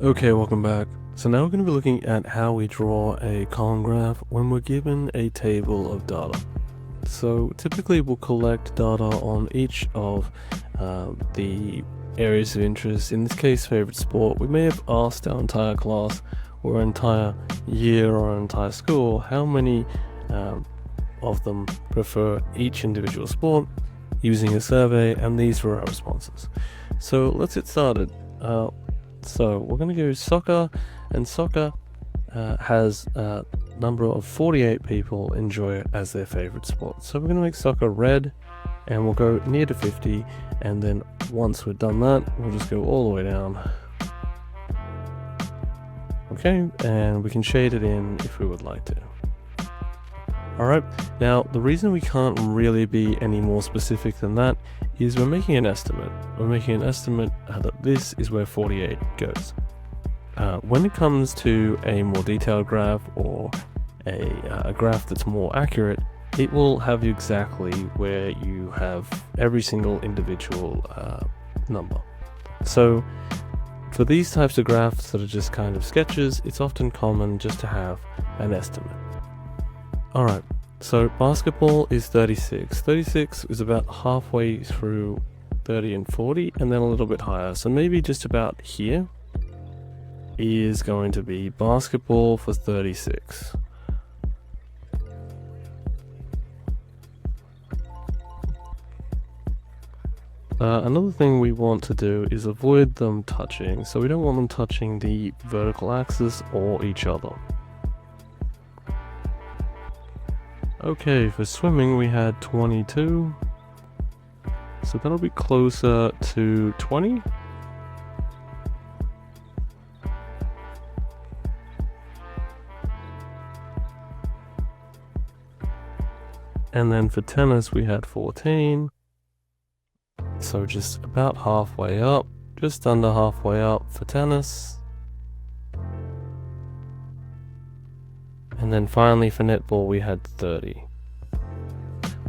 Okay, welcome back. So now we're going to be looking at how we draw a column graph when we're given a table of data. So typically we'll collect data on each of the areas of interest. In this case, favorite sport. We may have asked our entire class or entire year or entire school how many of them prefer each individual sport using a survey, and these were our responses. So let's get started. So we're going to go soccer, and soccer has a number of 48 people enjoy it as their favorite sport. So we're going to make soccer red, and we'll go near to 50, and then once we've done that, we'll just go all the way down. Okay, and we can shade it in if we would like to. Alright, now the reason we can't really be any more specific than that is we're making an estimate. We're making an estimate that this is where 48 goes. When it comes to a more detailed graph or a graph that's more accurate, it will have you exactly where you have every single individual number. So for these types of graphs that are just kind of sketches, it's often common just to have an estimate. Alright, so basketball is 36. 36 is about halfway through 30 and 40, and then a little bit higher. So maybe just about here is going to be basketball for 36. Another thing we want to do is avoid them touching. So we don't want them touching the vertical axis or each other. Okay, for swimming we had 22, so that'll be closer to 20. And then for tennis we had 14, so just about halfway up, just under halfway up for tennis. And then finally for netball we had 30.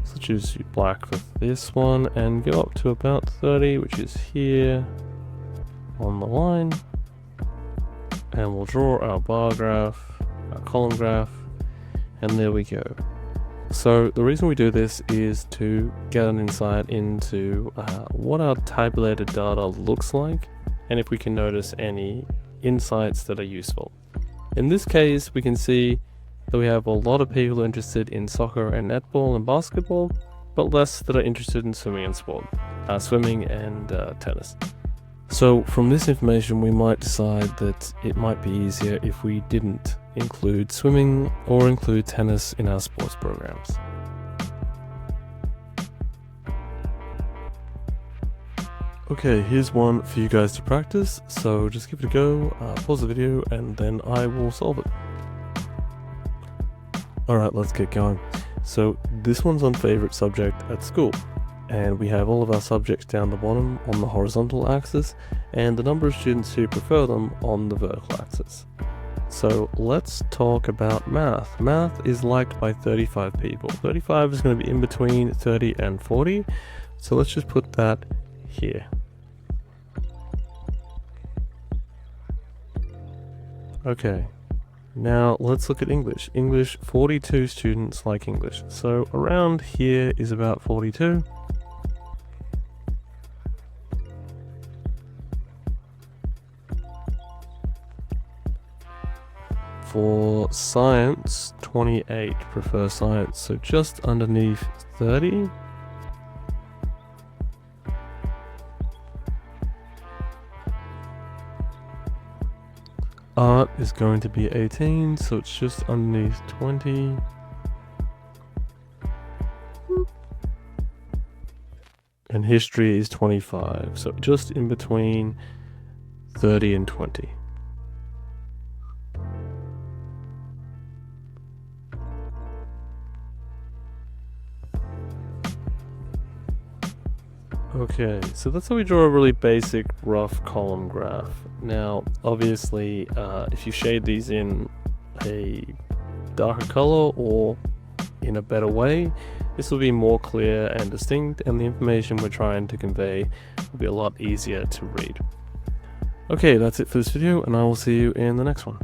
So choose black for this one and go up to about 30, which is here on the line. And we'll draw our bar graph, our column graph, and there we go. So the reason we do this is to get an insight into what our tabulated data looks like, and if we can notice any insights that are useful. In this case, we can see that we have a lot of people interested in soccer and netball and basketball, but less that are interested in swimming and tennis. So from this information we might decide that it might be easier if we didn't include swimming or include tennis in our sports programs. Okay, here's one for you guys to practice, so just give it a go, pause the video, and then I will solve it. Alright, let's get going. So this one's on favorite subject at school, and we have all of our subjects down the bottom on the horizontal axis and the number of students who prefer them on the vertical axis. So let's talk about math. Math is liked by 35 people. 35 is going to be in between 30 and 40, so let's just put that here. Okay. Now let's look at English. English, 42 students like English. So around here is about 42. For science, 28 prefer science, so just underneath 30. Art is going to be 18, so it's just underneath 20. And history is 25, so just in between 30 and 20. Okay, so that's how we draw a really basic rough column graph. Now, obviously, if you shade these in a darker color or in a better way, this will be more clear and distinct, and the information we're trying to convey will be a lot easier to read. Okay, that's it for this video, and I will see you in the next one.